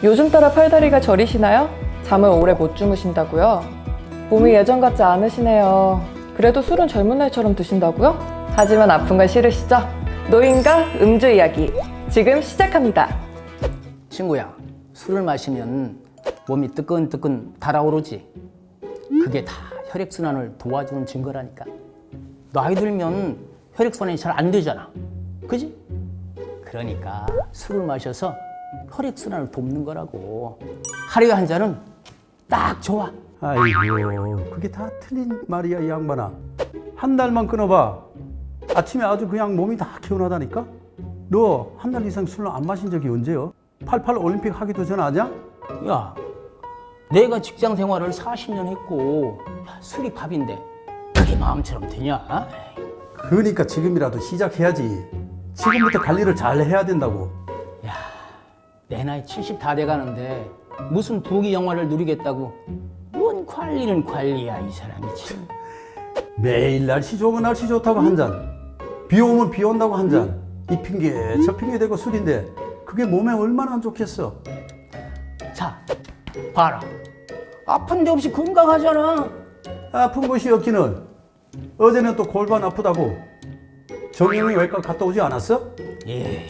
요즘 따라 팔다리가 저리시나요? 잠을 오래 못 주무신다고요? 몸이 예전 같지 않으시네요. 그래도 술은 젊은 날처럼 드신다고요? 하지만 아픈 건 싫으시죠? 노인과 음주 이야기 지금 시작합니다. 친구야, 술을 마시면 몸이 뜨끈뜨끈 달아오르지. 그게 다 혈액순환을 도와주는 증거라니까. 나이 들면 혈액순환이 잘 안 되잖아. 그지? 그러니까 술을 마셔서 혈액순환을 돕는 거라고. 하루에 한 잔은 딱 좋아. 아이고, 그게 다 틀린 말이야, 이 양반아. 한 달만 끊어봐. 아침에 아주 그냥 몸이 다 개운하다니까? 너 한 달 이상 술을 안 마신 적이 언제요? 88 올림픽 하기도 전 아냐? 야, 내가 직장 생활을 40년 했고 술이 밥인데 그게 마음처럼 되냐? 그러니까 지금이라도 시작해야지. 지금부터 관리를 잘 해야 된다고. 야, 내 나이 70 다 돼가는데 무슨 부귀 영화를 누리겠다고 뭔 관리는 관리야, 이 사람이 참. 매일 날씨 좋으면 날씨 좋다고 한 잔, 비 오면 비 온다고 한 잔, 이 핑계 저 핑계 대고 술인데 그게 몸에 얼마나 안 좋겠어. 자, 봐라. 아픈 데 없이 건강하잖아. 아픈 곳이 없기는 어제는 또 골반 아프다고 정형외 외과 갔다 오지 않았어? 예,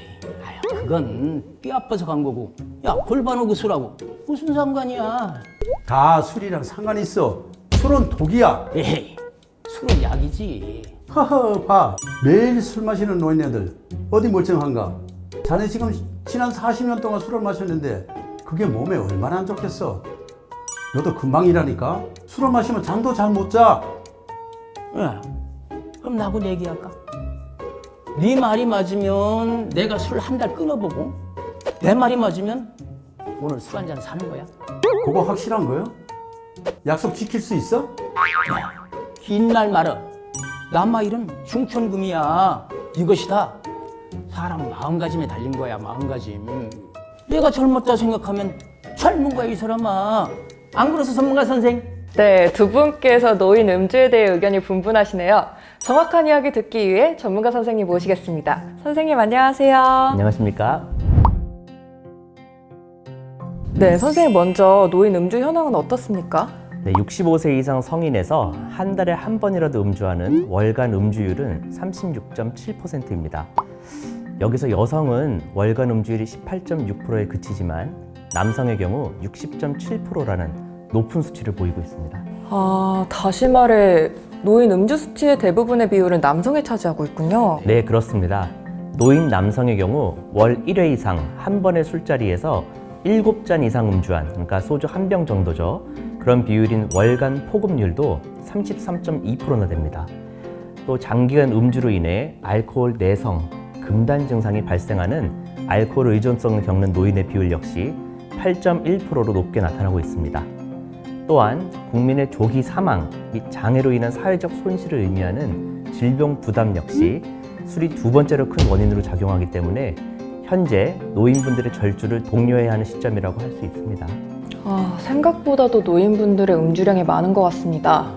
아유, 그건 뼈 아파서 간 거고. 야, 골반 오고 술하고 무슨 상관이야? 다 술이랑 상관이 있어. 술은 독이야. 에이, 술은 약이지. 허허, 봐. 매일 술 마시는 노인네들 어디 멀쩡한가? 자네 지금 지난 40년 동안 술을 마셨는데 그게 몸에 얼마나 안 좋겠어. 너도 금방이라니까. 술을 마시면 잠도 잘 못 자. 야, 그럼 나하고 얘기할까? 네 말이 맞으면 내가 술 한 달 끊어보고, 내 말이 맞으면 오늘 술 한 잔 사는 거야. 그거 확실한 거요? 약속 지킬 수 있어? 긴 날 말어. 남아일은 중천금이야. 이것이 다 사람 마음가짐에 달린 거야, 마음가짐. 내가 젊었다 생각하면 젊은 거야, 이 사람아. 안 그래서 전문가 선생? 네, 두 분께서 노인 음주에 대해 의견이 분분하시네요. 정확한 이야기 듣기 위해 전문가 선생님 모시겠습니다. 선생님 안녕하세요. 안녕하십니까? 네, 선생님 먼저 노인 음주 현황은 어떻습니까? 네, 65세 이상 성인에서 한 달에 한 번이라도 음주하는 월간 음주율은 36.7%입니다. 여기서 여성은 월간 음주율이 18.6%에 그치지만 남성의 경우 60.7%라는 높은 수치를 보이고 있습니다. 다시 말해 노인 음주 수치의 대부분의 비율은 남성이 차지하고 있군요. 네, 그렇습니다. 노인 남성의 경우 월 1회 이상 한 번의 술자리에서 7잔 이상 음주한, 그러니까 소주 한 병 정도죠. 그런 비율인 월간 폭음률도 33.2%나 됩니다. 또 장기간 음주로 인해 알코올 내성, 금단 증상이 발생하는 알코올 의존성을 겪는 노인의 비율 역시 8.1%로 높게 나타나고 있습니다. 또한 국민의 조기 사망 및 장애로 인한 사회적 손실을 의미하는 질병 부담 역시 술이 두 번째로 큰 원인으로 작용하기 때문에 현재 노인분들의 절주를 독려해야 하는 시점이라고 할 수 있습니다. 생각보다도 노인분들의 음주량이 많은 것 같습니다.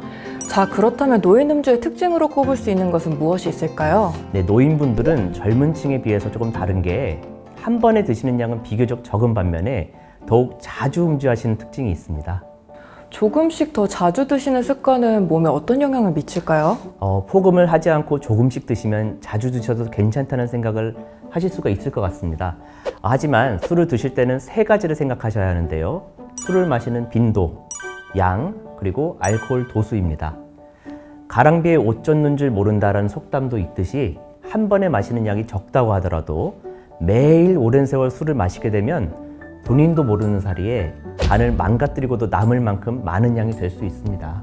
자, 그렇다면 노인 음주의 특징으로 꼽을 수 있는 것은 무엇이 있을까요? 네, 노인분들은 젊은 층에 비해서 조금 다른 게 한 번에 드시는 양은 비교적 적은 반면에 더욱 자주 음주하시는 특징이 있습니다. 조금씩 더 자주 드시는 습관은 몸에 어떤 영향을 미칠까요? 폭음을 하지 않고 조금씩 드시면 자주 드셔도 괜찮다는 생각을 하실 수가 있을 것 같습니다. 하지만 술을 드실 때는 세 가지를 생각하셔야 하는데요. 술을 마시는 빈도, 양, 그리고 알코올 도수입니다. 가랑비에 옷 젖는 줄 모른다라는 속담도 있듯이 한 번에 마시는 양이 적다고 하더라도 매일 오랜 세월 술을 마시게 되면 본인도 모르는 사이에 간을 망가뜨리고도 남을 만큼 많은 양이 될 수 있습니다.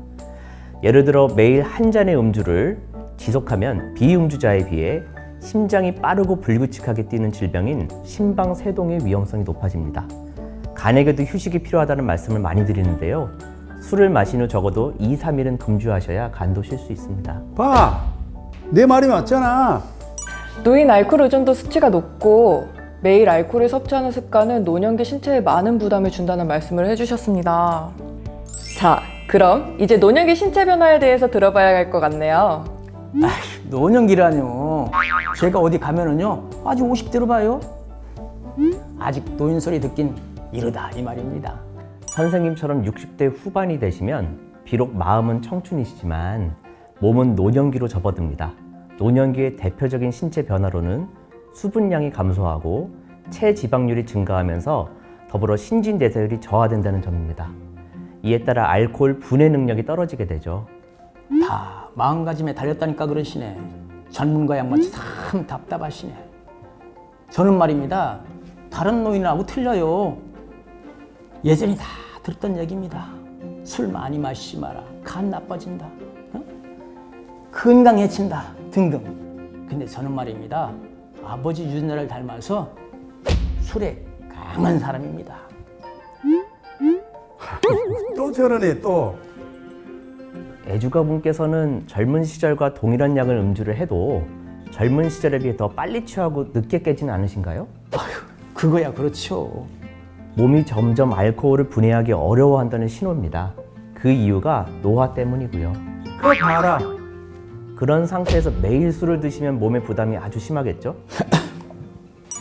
예를 들어 매일 한 잔의 음주를 지속하면 비음주자에 비해 심장이 빠르고 불규칙하게 뛰는 질병인 심방세동의 위험성이 높아집니다. 간에게도 휴식이 필요하다는 말씀을 많이 드리는데요. 술을 마신 후 적어도 2, 3일은 금주하셔야 간도 쉴 수 있습니다. 봐, 내 말이 맞잖아. 노인 알코올 의존도 수치가 높고 매일 알코올을 섭취하는 습관은 노년기 신체에 많은 부담을 준다는 말씀을 해주셨습니다. 자, 그럼 이제 노년기 신체 변화에 대해서 들어봐야 할 것 같네요. 노년기라뇨. 제가 어디 가면은요 아직 50대로 봐요. 아직 노인 소리 듣긴 이르다 이 말입니다. 선생님처럼 60대 후반이 되시면 비록 마음은 청춘이시지만 몸은 노년기로 접어듭니다. 노년기의 대표적인 신체 변화로는 수분량이 감소하고 체지방률이 증가하면서 더불어 신진대사율이 저하된다는 점입니다. 이에 따라 알코올 분해 능력이 떨어지게 되죠. 다 마음가짐에 달렸다니까 그러시네. 전문가 양반이 참 답답하시네. 저는 말입니다. 다른 노인하고 틀려요. 예전에 다 들었던 얘기입니다. 술 많이 마시지 마라. 간 나빠진다. 어? 건강해진다. 등등. 근데 저는 말입니다. 아버지 유전자를 닮아서 술에 강한 사람입니다. 또 저러네 또. 애주가분께서는 젊은 시절과 동일한 양을 음주를 해도 젊은 시절에 비해 더 빨리 취하고 늦게 깨지는 않으신가요? 그거야 그렇죠. 몸이 점점 알코올을 분해하기 어려워한다는 신호입니다. 그 이유가 노화 때문이고요. 그거 봐라. 그런 상태에서 매일 술을 드시면 몸의 부담이 아주 심하겠죠?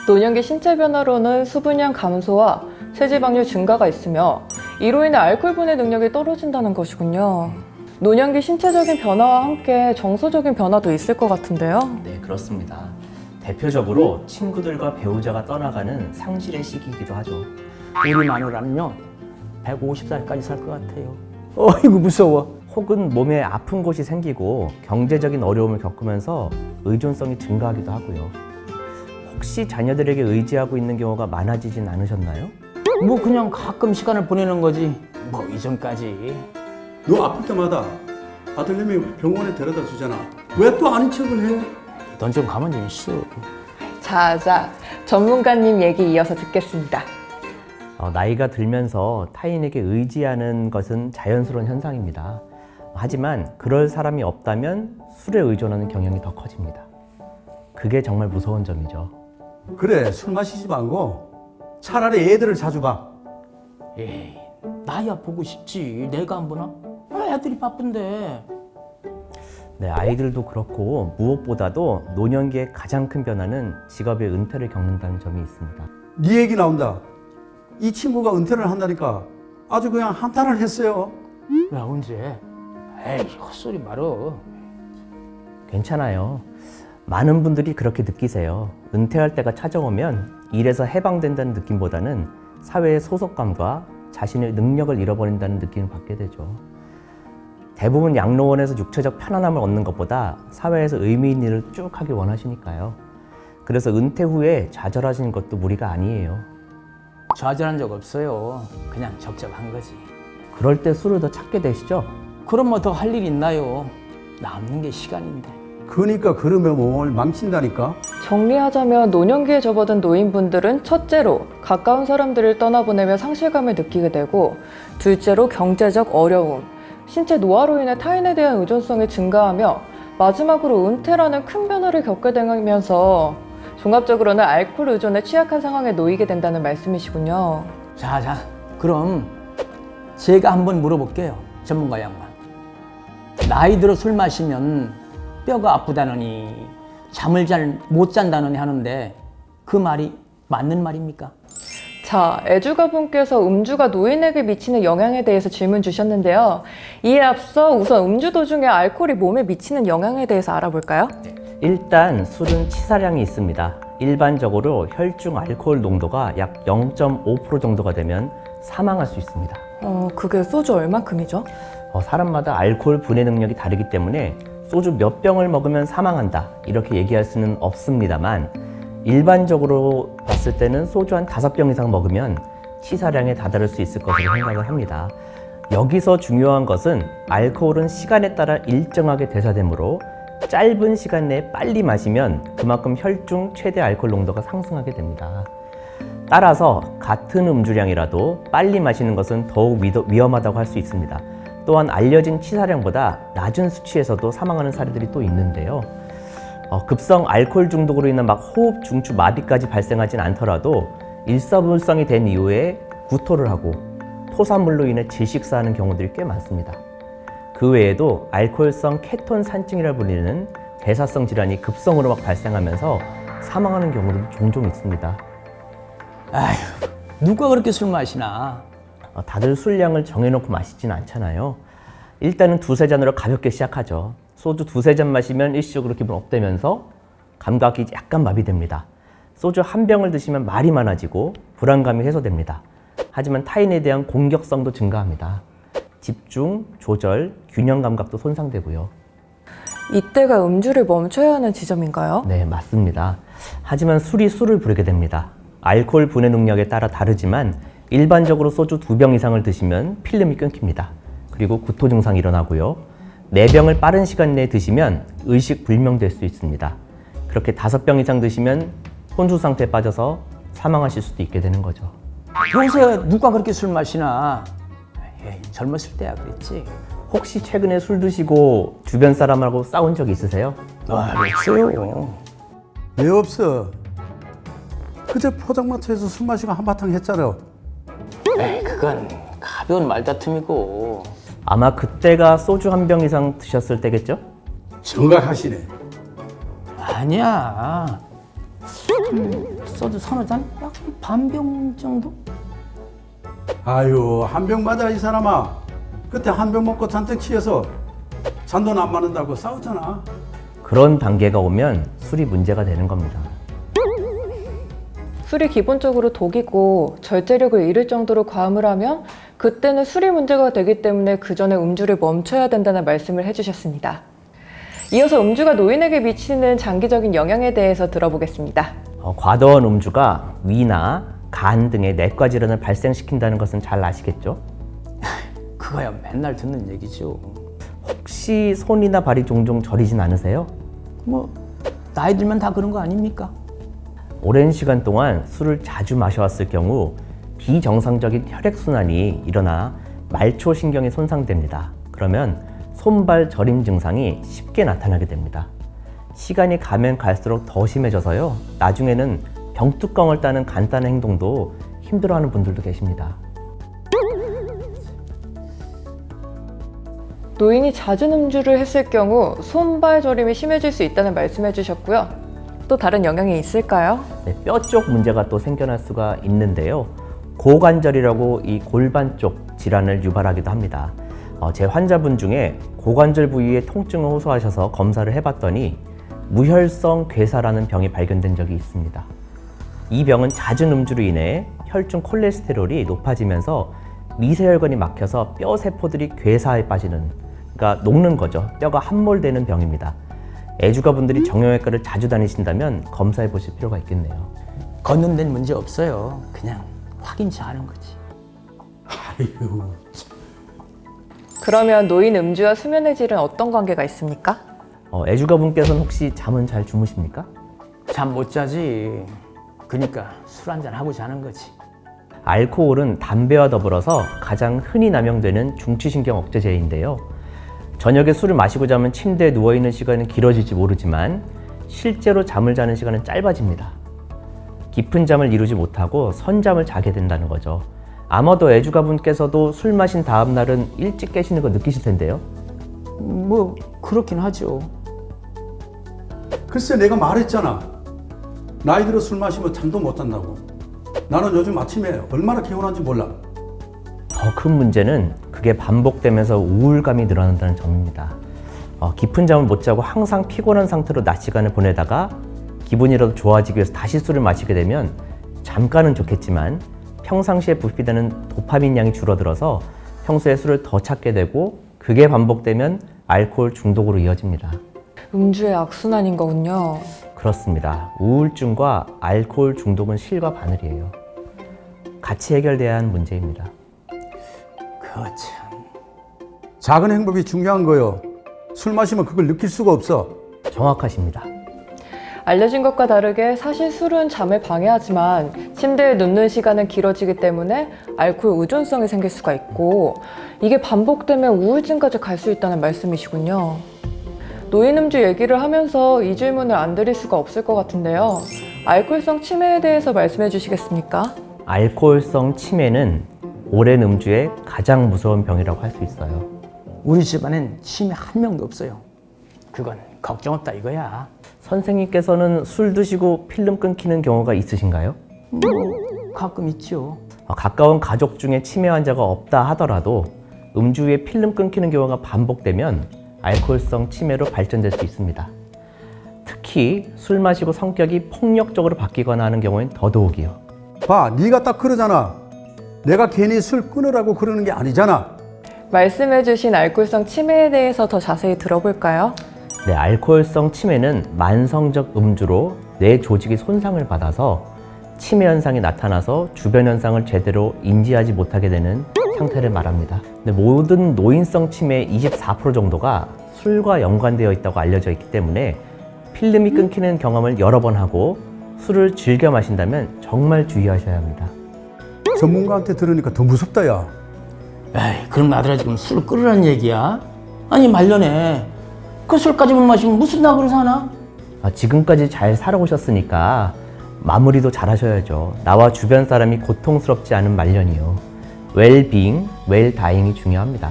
노년기 신체 변화로는 수분량 감소와 체지방률 증가가 있으며 이로 인해 알코올 분해 능력이 떨어진다는 것이군요. 노년기 신체적인 변화와 함께 정서적인 변화도 있을 것 같은데요. 네, 그렇습니다. 대표적으로 친구들과 배우자가 떠나가는 상실의 시기이기도 하죠. 우리 마누라는요 150살까지 살 것 같아요. 어이구 무서워. 혹은 몸에 아픈 곳이 생기고 경제적인 어려움을 겪으면서 의존성이 증가하기도 하고요. 혹시 자녀들에게 의지하고 있는 경우가 많아지진 않으셨나요? 뭐 그냥 가끔 시간을 보내는 거지 뭐 이전까지. 너 아플 때마다 아들내미 병원에 데려다 주잖아. 왜 또 아닌 척을 해? 넌 좀 가만 좀 있어. 자, 전문가님 얘기 이어서 듣겠습니다. 나이가 들면서 타인에게 의지하는 것은 자연스러운 현상입니다. 하지만 그럴 사람이 없다면 술에 의존하는 경향이 더 커집니다. 그게 정말 무서운 점이죠. 그래 술 마시지 말고 차라리 애들을 자주 봐. 에이 나야 보고 싶지 내가 안 보나? 애들이 바쁜데. 네, 아이들도 그렇고 무엇보다도 노년기의 가장 큰 변화는 직업의 은퇴를 겪는다는 점이 있습니다. 네 얘기 나온다. 이 친구가 은퇴를 한다니까 아주 그냥 한탄을 했어요. 야 언제? 에이 헛소리 말어. 괜찮아요. 많은 분들이 그렇게 느끼세요. 은퇴할 때가 찾아오면 일에서 해방된다는 느낌보다는 사회의 소속감과 자신의 능력을 잃어버린다는 느낌을 받게 되죠. 대부분 양로원에서 육체적 편안함을 얻는 것보다 사회에서 의미 있는 일을 쭉 하길 원하시니까요. 그래서 은퇴 후에 좌절하시는 것도 무리가 아니에요. 좌절한 적 없어요. 그냥 적적한 거지. 그럴 때 술을 더 찾게 되시죠? 그럼 뭐 더 할 일 있나요? 남는 게 시간인데. 그러니까 그러면 몸을 망친다니까. 정리하자면 노년기에 접어든 노인분들은 첫째로 가까운 사람들을 떠나보내며 상실감을 느끼게 되고, 둘째로 경제적 어려움, 신체 노화로 인해 타인에 대한 의존성이 증가하며 마지막으로 은퇴라는 큰 변화를 겪게 되면서 종합적으로는 알코올 의존에 취약한 상황에 놓이게 된다는 말씀이시군요. 자, 그럼 제가 한번 물어볼게요. 전문가 양반. 나이 들어 술 마시면 뼈가 아프다느니 잠을 잘 못 잔다느니 하는데 그 말이 맞는 말입니까? 자, 애주가분께서 음주가 노인에게 미치는 영향에 대해서 질문 주셨는데요. 이에 앞서 우선 음주 도중에 알코올이 몸에 미치는 영향에 대해서 알아볼까요? 일단 술은 치사량이 있습니다. 일반적으로 혈중 알코올 농도가 약 0.5% 정도가 되면 사망할 수 있습니다. 그게 소주 얼만큼이죠? 사람마다 알코올 분해 능력이 다르기 때문에 소주 몇 병을 먹으면 사망한다 이렇게 얘기할 수는 없습니다만 일반적으로 봤을 때는 소주 한 5병 이상 먹으면 치사량에 다다를 수 있을 것으로 생각을 합니다. 여기서 중요한 것은 알코올은 시간에 따라 일정하게 대사되므로 짧은 시간 내에 빨리 마시면 그만큼 혈중 최대 알코올 농도가 상승하게 됩니다. 따라서 같은 음주량이라도 빨리 마시는 것은 더욱 위험하다고 할 수 있습니다. 또한 알려진 치사량보다 낮은 수치에서도 사망하는 사례들이 또 있는데요. 급성 알코올 중독으로 인한 호흡 중추 마비까지 발생하진 않더라도 일사불성이 된 이후에 구토를 하고 토사물로 인해 질식사하는 경우들이 꽤 많습니다. 그 외에도 알코올성 케톤 산증이라 불리는 대사성 질환이 급성으로 발생하면서 사망하는 경우도 종종 있습니다. 아휴, 누가 그렇게 술 마시나? 다들 술량을 정해놓고 마시진 않잖아요. 일단은 두세 잔으로 가볍게 시작하죠. 소주 두세 잔 마시면 일시적으로 기분 업되면서 감각이 약간 마비됩니다. 소주 한 병을 드시면 말이 많아지고 불안감이 해소됩니다. 하지만 타인에 대한 공격성도 증가합니다. 집중, 조절, 균형 감각도 손상되고요. 이때가 음주를 멈춰야 하는 지점인가요? 네, 맞습니다. 하지만 술이 술을 부르게 됩니다. 알코올 분해 능력에 따라 다르지만 일반적으로 소주 2병 이상을 드시면 필름이 끊깁니다. 그리고 구토 증상이 일어나고요. 4병을 빠른 시간 내에 드시면 의식 불명될 수 있습니다. 그렇게 5병 이상 드시면 혼수 상태에 빠져서 사망하실 수도 있게 되는 거죠. 요새 누가 그렇게 술 마시나? 에이, 젊었을 때야 그랬지. 혹시 최근에 술 드시고 주변 사람하고 싸운 적 있으세요? 없어요. 왜 없어? 그제 포장마차에서 술 마시고 한바탕 했잖아. 에이, 그건 가벼운 말다툼이고. 아마 그때가 소주 1병 이상 드셨을 때겠죠? 정각하시네. 아니야. 소주 서너 잔? 약 반병 정도? 아유, 한 병 맞아 이 사람아. 그때 한 병 먹고 잔뜩 취해서 잔돈 안 맞는다고 싸웠잖아. 그런 단계가 오면 술이 문제가 되는 겁니다. 술이 기본적으로 독이고 절제력을 잃을 정도로 과음을 하면 그때는 술이 문제가 되기 때문에 그 전에 음주를 멈춰야 된다는 말씀을 해주셨습니다. 이어서 음주가 노인에게 미치는 장기적인 영향에 대해서 들어보겠습니다. 과도한 음주가 위나 간 등의 내과 질환을 발생시킨다는 것은 잘 아시겠죠? 그거야 맨날 듣는 얘기죠. 혹시 손이나 발이 종종 저리진 않으세요? 뭐 나이 들면 다 그런 거 아닙니까? 오랜 시간 동안 술을 자주 마셔왔을 경우 비정상적인 혈액순환이 일어나 말초신경이 손상됩니다. 그러면 손발 저림 증상이 쉽게 나타나게 됩니다. 시간이 가면 갈수록 더 심해져서요. 나중에는 병뚜껑을 따는 간단한 행동도 힘들어하는 분들도 계십니다. 노인이 잦은 음주를 했을 경우 손발 저림이 심해질 수 있다는 말씀해 주셨고요. 또 다른 영향이 있을까요? 네, 뼈 쪽 문제가 또 생겨날 수가 있는데요. 고관절이라고 이 골반 쪽 질환을 유발하기도 합니다. 제 환자분 중에 고관절 부위에 통증을 호소하셔서 검사를 해봤더니 무혈성 괴사라는 병이 발견된 적이 있습니다. 이 병은 잦은 음주로 인해 혈중 콜레스테롤이 높아지면서 미세혈관이 막혀서 뼈 세포들이 괴사에 빠지는, 그러니까 녹는 거죠. 뼈가 함몰되는 병입니다. 애주가분들이 정형외과를 자주 다니신다면 검사해 보실 필요가 있겠네요. 걷는 데는 문제 없어요. 그냥 확인치 하는 거지. 아유, 그러면 노인 음주와 수면의 질은 어떤 관계가 있습니까? 애주가분께서는 혹시 잠은 잘 주무십니까? 잠 못 자지. 그러니까 술 한잔 하고 자는 거지. 알코올은 담배와 더불어서 가장 흔히 남용되는 중추신경 억제제인데요. 저녁에 술을 마시고 자면 침대에 누워있는 시간은 길어질지 모르지만 실제로 잠을 자는 시간은 짧아집니다. 깊은 잠을 이루지 못하고 선잠을 자게 된다는 거죠. 아마도 애주가분께서도 술 마신 다음 날은 일찍 깨시는 거 느끼실 텐데요. 뭐 그렇긴 하죠. 글쎄 내가 말했잖아. 나이 들어 술 마시면 잠도 못 잔다고. 나는 요즘 아침에 얼마나 개운한지 몰라. 더 큰 문제는 그게 반복되면서 우울감이 늘어난다는 점입니다. 깊은 잠을 못 자고 항상 피곤한 상태로 낮 시간을 보내다가 기분이라도 좋아지기 위해서 다시 술을 마시게 되면 잠깐은 좋겠지만 평상시에 분비되는 도파민 양이 줄어들어서 평소에 술을 더 찾게 되고 그게 반복되면 알코올 중독으로 이어집니다. 음주의 악순환인 거군요. 그렇습니다. 우울증과 알코올 중독은 실과 바늘이에요. 같이 해결돼야 하는 문제입니다. 그참. 작은 행복이 중요한 거요. 술 마시면 그걸 느낄 수가 없어. 정확하십니다. 알려진 것과 다르게 사실 술은 잠을 방해하지만 침대에 눕는 시간은 길어지기 때문에 알코올 의존성이 생길 수가 있고 이게 반복되면 우울증까지 갈 수 있다는 말씀이시군요. 노인 음주 얘기를 하면서 이 질문을 안 드릴 수가 없을 것 같은데요. 알코올성 치매에 대해서 말씀해 주시겠습니까? 알코올성 치매는 오랜 음주의 가장 무서운 병이라고 할 수 있어요. 우리 집안엔 치매 한 명도 없어요. 그건 걱정 없다 이거야. 선생님께서는 술 드시고 필름 끊기는 경우가 있으신가요? 가끔 있죠. 가까운 가족 중에 치매 환자가 없다 하더라도 음주 후에 필름 끊기는 경우가 반복되면 알코올성 치매로 발전될 수 있습니다. 특히 술 마시고 성격이 폭력적으로 바뀌거나 하는 경우엔 더더욱이요. 봐, 네가 딱 그러잖아. 내가 괜히 술 끊으라고 그러는 게 아니잖아. 말씀해주신 알코올성 치매에 대해서 더 자세히 들어볼까요? 네, 알코올성 치매는 만성적 음주로 뇌 조직이 손상을 받아서 치매 현상이 나타나서 주변 현상을 제대로 인지하지 못하게 되는 상태를 말합니다. 근데 모든 노인성 치매의 24% 정도가 술과 연관되어 있다고 알려져 있기 때문에 필름이 끊기는 경험을 여러 번 하고 술을 즐겨 마신다면 정말 주의하셔야 합니다. 전문가한테 들으니까 더 무섭다, 야. 에이, 그럼 아들아 지금 술 끓으라는 얘기야? 아니 말년에 그 술까지 못 마시면 무슨 낙으로 사나? 지금까지 잘 살아오셨으니까 마무리도 잘 하셔야죠. 나와 주변 사람이 고통스럽지 않은 말년이요. 웰빙, 웰다잉이 중요합니다.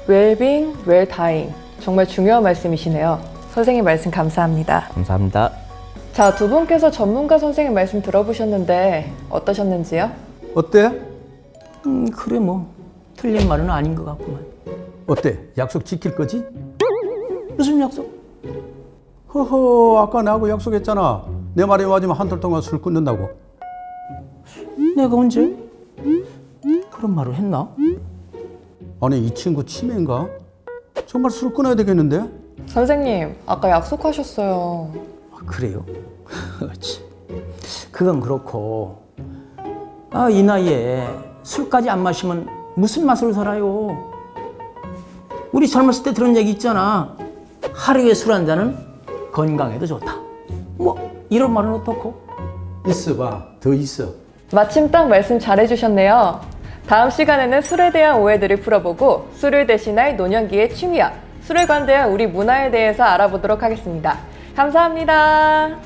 웰빙, 웰다잉. 정말 중요한 말씀이시네요. 선생님 말씀 감사합니다. 감사합니다. 자, 두 분께서 전문가 선생님 말씀 들어보셨는데 어떠셨는지요? 어때? 그래 뭐 틀린 말은 아닌 것 같구만. 어때? 약속 지킬 거지? 무슨 약속? 허허, 아까 나하고 약속했잖아. 내 말이 맞으면 한 달 동안 술 끊는다고. 내가 언제 그런 말을 했나? 아니, 이 친구 치매인가? 정말 술 끊어야 되겠는데? 선생님, 아까 약속하셨어요. 그래요? 참. 그건 그렇고 이 나이에 술까지 안 마시면 무슨 맛으로 살아요? 우리 젊었을 때 들은 얘기 있잖아. 하루에 술 한 잔은 건강에도 좋다. 뭐 이런 말은 어떻고? 있어봐, 더 있어. 마침 딱 말씀 잘해주셨네요. 다음 시간에는 술에 대한 오해들을 풀어보고 술을 대신할 노년기의 취미와 술에 관대한 우리 문화에 대해서 알아보도록 하겠습니다. 감사합니다.